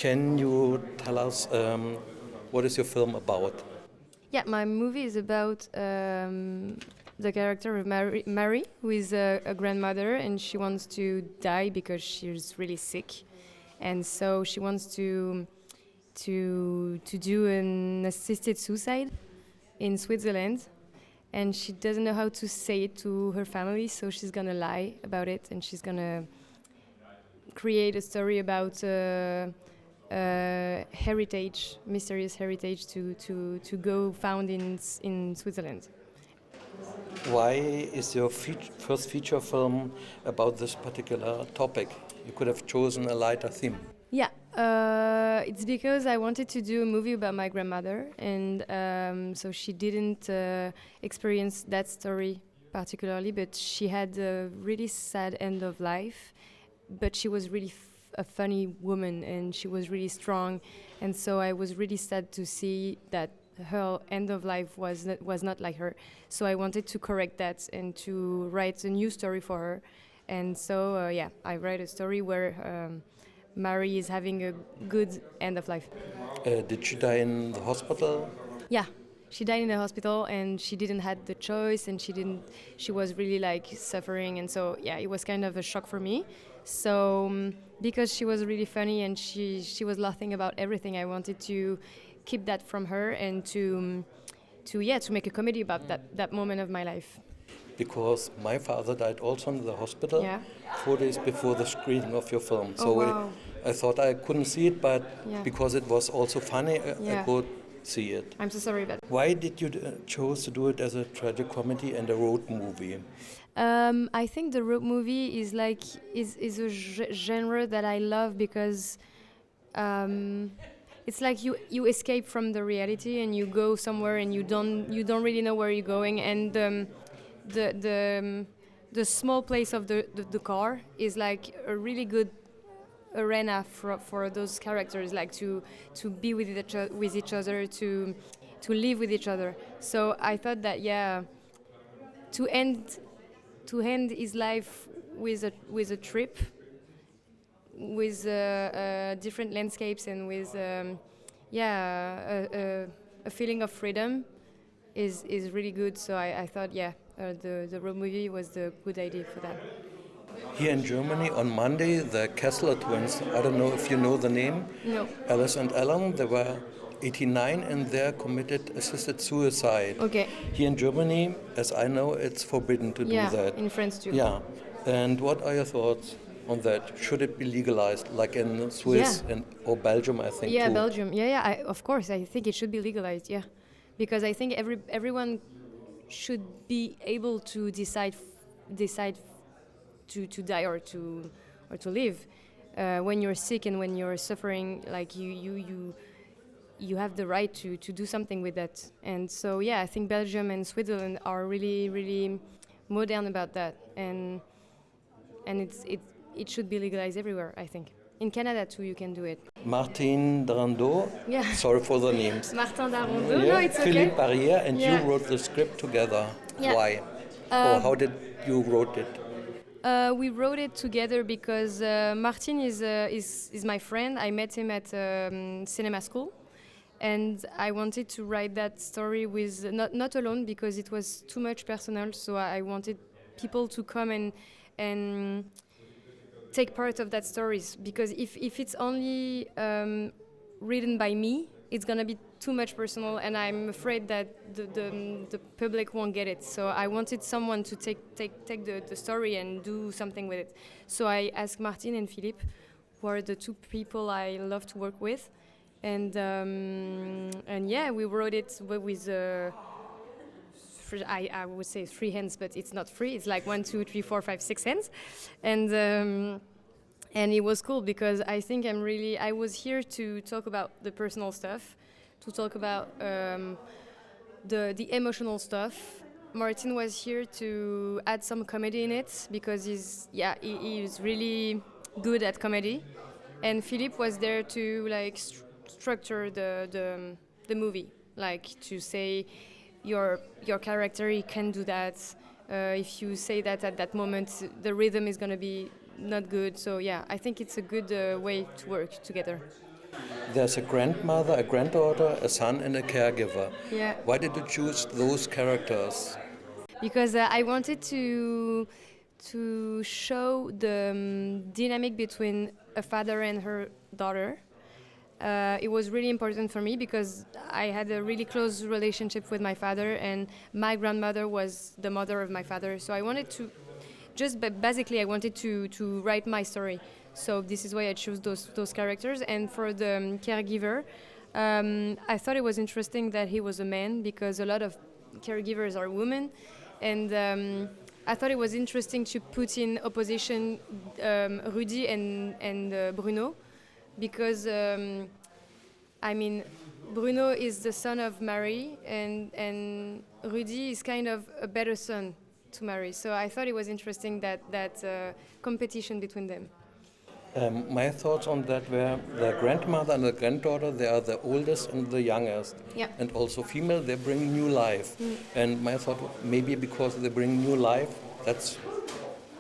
Can you tell us what is your film about? Yeah, my movie is about the character of Mary, who is a grandmother, and she wants to die because she's really sick, and so she wants to do an assisted suicide in Switzerland, and she doesn't know how to say it to her family, so she's gonna lie about it, and she's gonna create a story about heritage, mysterious heritage to go found in Switzerland. Why is your first feature film about this particular topic? You could have chosen a lighter theme. Yeah, it's because I wanted to do a movie about my grandmother, and so she didn't experience that story particularly, but she had a really sad end of life, but she was really a funny woman, and she was really strong, and so I was really sad to see that her end of life was not like her. So I wanted to correct that and to write a new story for her, and so I write a story where Mary is having a good end of life. Did she die in the hospital? Yeah, she died in the hospital, and she didn't had the choice, and she was really like suffering, and so yeah, it was kind of a shock for me. So because she was really funny and she was laughing about everything, I wanted to keep that from her and to make a comedy about that moment of my life. Because my father died also in the hospital Yeah. 4 days before the screening of your film. Oh, So wow. I thought I couldn't see it, but Yeah. because it was also funny, I Yeah. could see it. I'm so sorry about Why did you choose to do it as a tragic comedy and a road movie? I think the road movie is a genre that I love because it's like you escape from the reality and you go somewhere and you don't really know where you're going, and the small place of the car is like a really good arena for those characters, like to be with each other, to live with each other. So I thought that to end his life with a trip, with different landscapes and with a feeling of freedom is really good. So I thought the road movie was the good idea for that. Here in Germany on Monday, the Kessler twins, I don't know if you know the name, No. Alice and Alan, they were 89 and they committed assisted suicide. Okay. Here in Germany, as I know, it's forbidden to do that. In France too. Yeah. And what are your thoughts on that? Should it be legalized, like in Swiss or Belgium, I think, too? Belgium. Of course, I think it should be legalized, because I think everyone should be able to decide to die or to live. When you're sick and when you're suffering, like you have the right to do something with that. And so I think Belgium and Switzerland are really, really modern about that, and it should be legalized everywhere, I think. In Canada too, you can do it. Martin Darando, Yeah. sorry for the names. Martin Darando. No, it's okay. Philippe Barrière, and Yeah. you wrote the script together. Yeah. Why? Or how did you wrote it? We wrote it together because Martin is my friend. I met him at cinema school, and I wanted to write that story with not alone because it was too much personal. So I wanted people to come and take part of that stories, because if it's only written by me, it's gonna be too much personal, and I'm afraid that the public won't get it. So I wanted someone to take the story and do something with it. So I asked Martin and Philippe, who are the two people I love to work with, and we wrote it with I would say 3 hands, but it's not 3. It's like 1, 2, 3, 4, 5, 6 hands, and it was cool because I think I was here to talk about the personal stuff, to talk about the emotional stuff. Martin was here to add some comedy in it because he's really good at comedy, and Philippe was there to like structure the movie, like to say your character, he can do that. If you say that at that moment, the rhythm is going to be not good. So I think it's a good way to work together. There's a grandmother, a granddaughter, a son, and a caregiver. Yeah. Why did you choose those characters? Because I wanted to show the dynamic between a father and her daughter. It was really important for me because I had a really close relationship with my father, and my grandmother was the mother of my father. So I wanted to basically I wanted to write my story. So this is why I chose those characters. And for the caregiver, I thought it was interesting that he was a man because a lot of caregivers are women, and I thought it was interesting to put in opposition Rudy and Bruno, because I mean Bruno is the son of Marie, and Rudy is kind of a better son to Marie. So I thought it was interesting that competition between them. My thoughts on that were the grandmother and the granddaughter, they are the oldest and the youngest. Yeah. And also female, they bring new life. And my thought, maybe because they bring new life, that's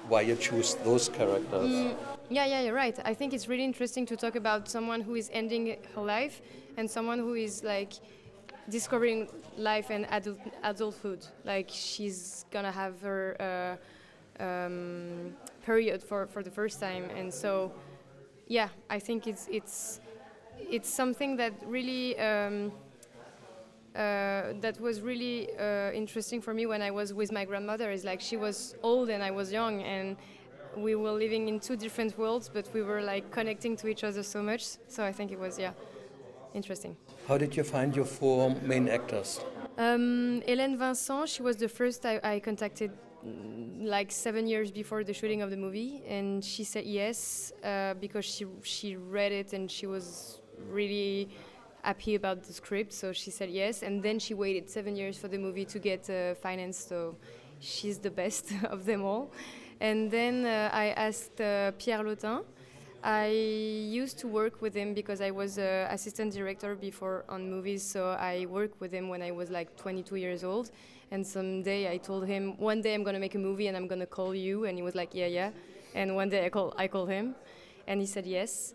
why you choose those characters. Yeah, you're right. I think it's really interesting to talk about someone who is ending her life and someone who is like discovering life and adulthood. Like she's gonna have her period for the first time, and so yeah, I think it's something that really that was really interesting for me when I was with my grandmother. Is like she was old and I was young, and we were living in two different worlds, but we were like connecting to each other so much. So I think it was interesting. How did you find your four main actors? Hélène Vincent, she was the first I contacted like 7 years before the shooting of the movie, and she said yes because she read it and she was really happy about the script, so she said yes. And then she waited 7 years for the movie to get financed, so she's the best of them all. And then I asked Pierre Lotin. I used to work with him because I was assistant director before on movies, so I worked with him when I was like 22 years old. And someday I told him, one day I'm going to make a movie and I'm going to call you. And he was like, yeah. And one day I called him and he said yes.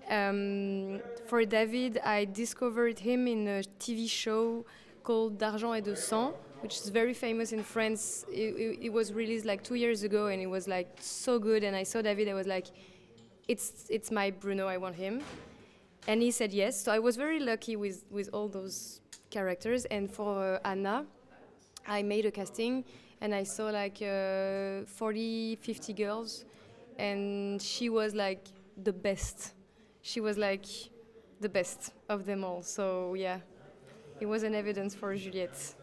For David, I discovered him in a TV show called D'Argent et de Sang, which is very famous in France. It was released like 2 years ago and it was like so good. And I saw David, I was like, it's my Bruno, I want him. And he said yes. So I was very lucky with all those characters. And for Anna, I made a casting and I saw like 40, 50 girls, and she was like the best. She was like the best of them all. So yeah, it was an evidence for Juliette.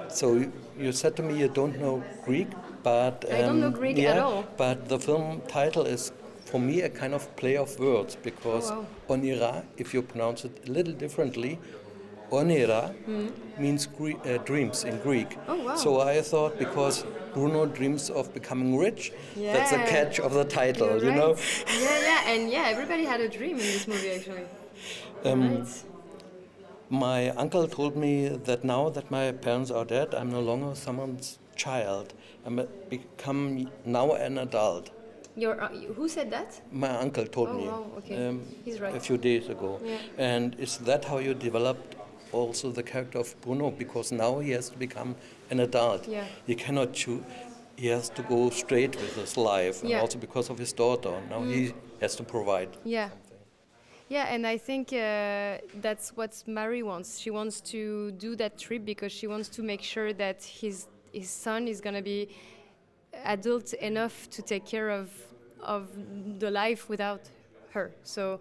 So you said to me you don't know Greek, but I don't know Greek at all. But the film title is for me a kind of play of words, because Onira, if you pronounce it a little differently, Onira means dreams in Greek. Oh, wow. So I thought because Bruno dreams of becoming rich, that's a catch of the title, You're you right. know? And everybody had a dream in this movie actually. Right. My uncle told me that now that my parents are dead, I'm no longer someone's child. I'm become now an adult. Who said that? My uncle told me wow, okay. He's right. a few days ago. Yeah. And is that how you developed also the character of Bruno? Because now he has to become an adult. Yeah. He cannot choose. He has to go straight with his life, and also because of his daughter. Now he has to provide. Yeah. Yeah, and I think that's what Marie wants. She wants to do that trip because she wants to make sure that his son is going to be adult enough to take care of the life without her. So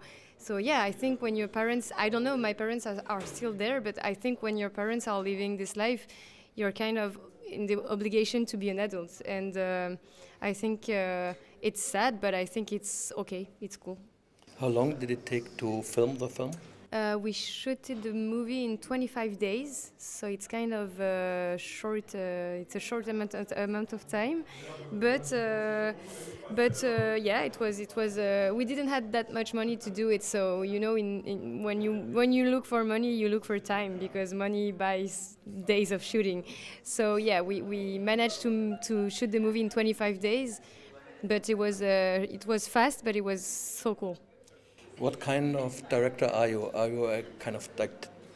yeah, I think when your parents, I don't know, my parents are still there, but I think when your parents are living this life, you're kind of in the obligation to be an adult. And I think it's sad, but I think it's okay, it's cool. How long did it take to film the film? We shot the movie in 25 days, so it's kind of short. It's a short amount of time, but yeah, it was. We didn't have that much money to do it, so you know, when you look for money, you look for time, because money buys days of shooting. So yeah, we managed to shoot the movie in 25 days, but it was fast, but it was so cool. What kind of director are you? Are you a kind of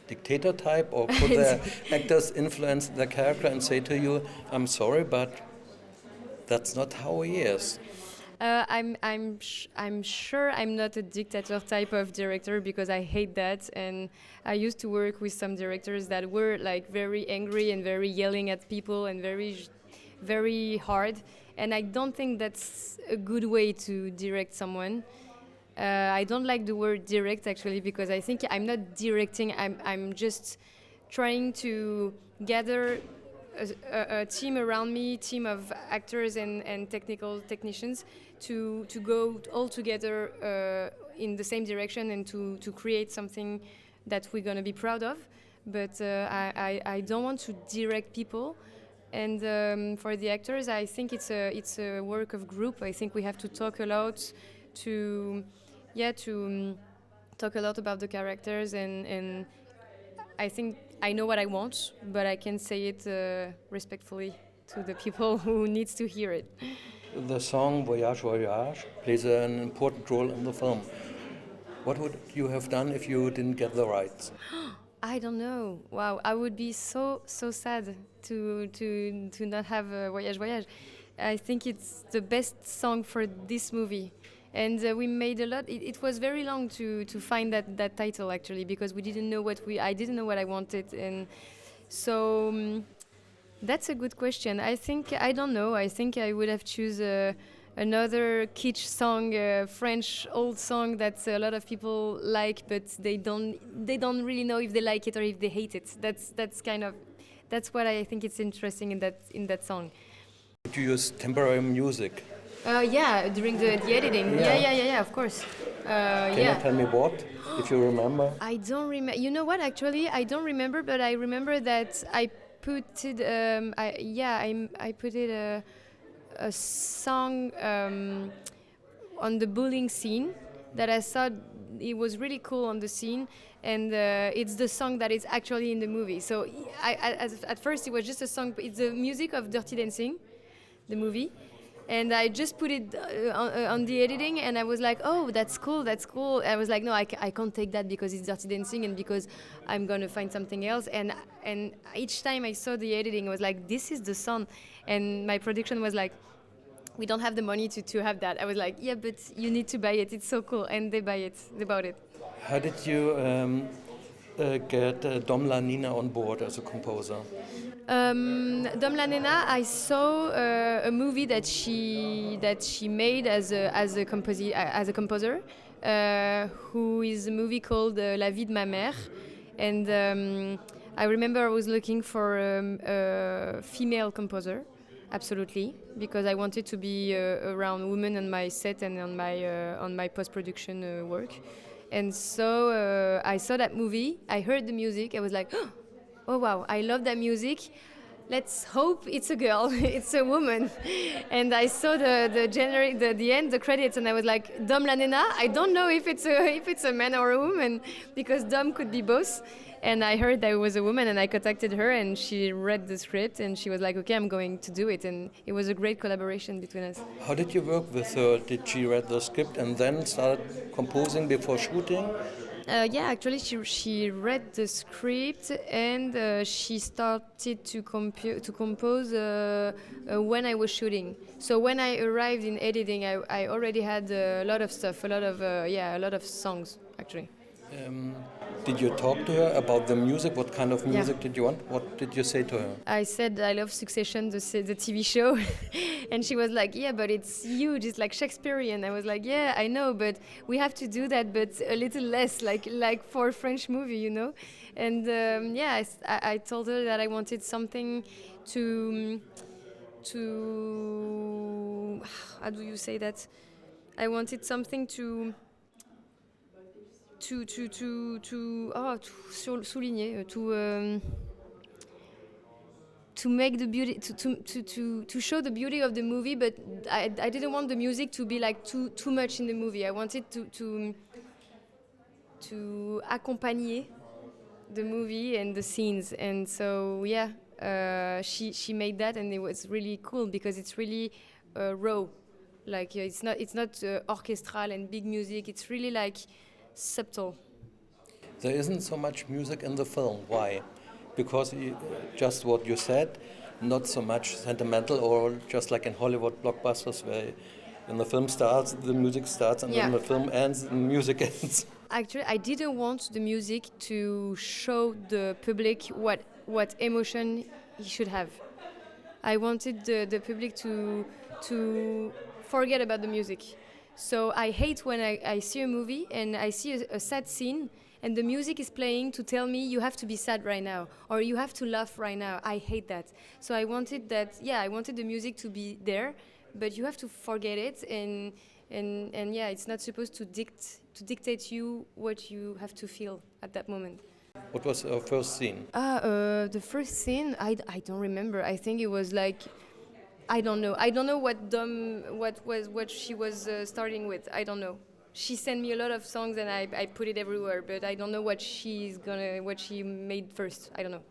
dictator type, or could the actors influence the character and say to you, "I'm sorry, but that's not how he is"? I'm sure I'm not a dictator type of director because I hate that, and I used to work with some directors that were like very angry and very yelling at people and very hard, and I don't think that's a good way to direct someone. I don't like the word direct actually because I think I'm not directing. I'm just trying to gather a team around me, team of actors and technical technicians to go all together in the same direction and to create something that we're going to be proud of. But I don't want to direct people. And for the actors, I think it's a work of group. I think we have to talk a lot to talk a lot about the characters and I think I know what I want, but I can say it respectfully to the people who needs to hear it. The song Voyage, Voyage plays an important role in the film. What would you have done if you didn't get the rights? I don't know. Wow, I would be so sad to not have Voyage Voyage. I think it's the best song for this movie. And we made a lot. It was very long to find that title actually because we didn't know I didn't know what I wanted, and so that's a good question. I don't know. I think I would have choose another kitsch song, French old song that a lot of people like, but they don't really know if they like it or if they hate it. That's what I think it's interesting in that song. Did you use temporary music? Yeah, during the editing. Yeah, of course. Can you tell me what, if you remember? I don't remember. You know what? Actually, I don't remember, but I remember that I put it. I put it a song on the bullying scene that I thought it was really cool on the scene, and it's the song that is actually in the movie. So at first it was just a song. It's the music of Dirty Dancing, the movie. And I just put it on the editing, and I was like, "Oh, that's cool, that's cool." I was like, "No, I can't take that because it's Dirty Dancing, and because I'm gonna find something else." And each time I saw the editing, I was like, "This is the song," and my production was like, "We don't have the money to have that." I was like, "Yeah, but you need to buy it. It's so cool," and they buy it. They bought it. How did you get Domla Nena on board as a composer? Dom La Nena, I saw a movie that she made as a composer, who is a movie called La vie de ma mère, and I remember I was looking for a female composer, absolutely, because I wanted to be around women on my set and on my post production work, and so I saw that movie. I heard the music. I was like, oh wow, I love that music. Let's hope it's a girl, it's a woman. And I saw the end, the credits, and I was like, Dom La Nena. I don't know if it's a man or a woman, because Dom could be both. And I heard that it was a woman, and I contacted her, and she read the script, and she was like, okay, I'm going to do it. And it was a great collaboration between us. How did you work with her? Did she read the script and then start composing before shooting? Yeah, actually, she read the script and she started to compose when I was shooting. So when I arrived in editing, I already had a lot of stuff, a lot of songs actually. Did you talk to her about the music? What kind of music Yeah. did you want? What did you say to her? I said I love Succession, the TV show, and she was like, "Yeah, but it's huge. It's like Shakespearean." I was like, "Yeah, I know, but we have to do that, but a little less, like for a French movie, you know." And I told her that I wanted something to how do you say that? I wanted something to souligner, to make the beauty to show the beauty of the movie, but I didn't want the music to be like too much in the movie. I wanted to accompagner the movie and the scenes, and so she made that, and it was really cool because it's really raw, like it's not orchestral and big music. It's really like subtle. There isn't so much music in the film. Why? Because just what you said, not so much sentimental, or just like in Hollywood blockbusters where when the film starts, the music starts, and when Yeah. the film ends, the music ends. Actually, I didn't want the music to show the public what emotion he should have. I wanted the public to forget about the music. So I hate when I see a movie and I see a sad scene and the music is playing to tell me you have to be sad right now or you have to laugh right now. I hate that. So I wanted that, yeah, I wanted the music to be there, but you have to forget it and yeah, it's not supposed to dictate you what you have to feel at that moment. What was our first scene? The first scene, I don't remember. I think it was like, I don't know. I don't know what she was starting with. I don't know. She sent me a lot of songs and I put it everywhere, but I don't know what she made first. I don't know.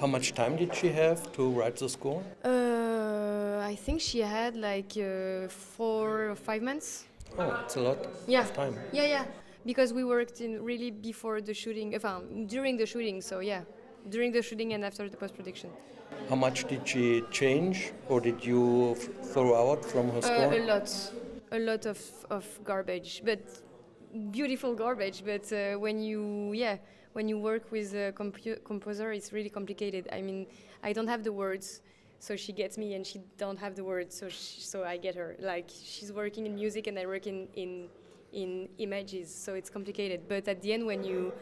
How much time did she have to write the score? I think she had like 4 or 5 months. Oh, it's a lot Yeah. of time. Yeah, yeah. Because we worked in really before the shooting, during the shooting. So yeah, during the shooting and after the post production. How much did she change, or did you throw out from her score? A lot of garbage, but beautiful garbage. But when you work with a composer, it's really complicated. I mean, I don't have the words, so she gets me, and she don't have the words, so I get her. Like she's working in music, and I work in images, so it's complicated. But at the end, when you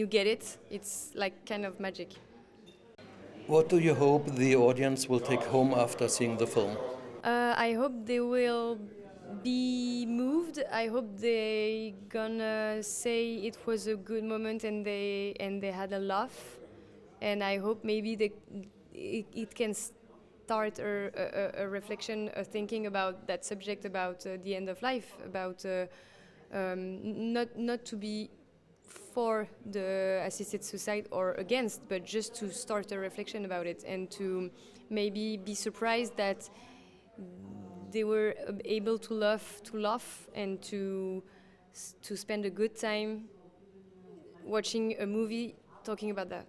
get it, it's like kind of magic. What do you hope the audience will take home after seeing the film? I hope they will be moved. I hope they gonna say it was a good moment and they had a laugh. And I hope maybe it can start a reflection, a thinking about that subject, about the end of life, about not to be for the assisted suicide or against, but just to start a reflection about it and to maybe be surprised that they were able to laugh and to spend a good time watching a movie talking about that.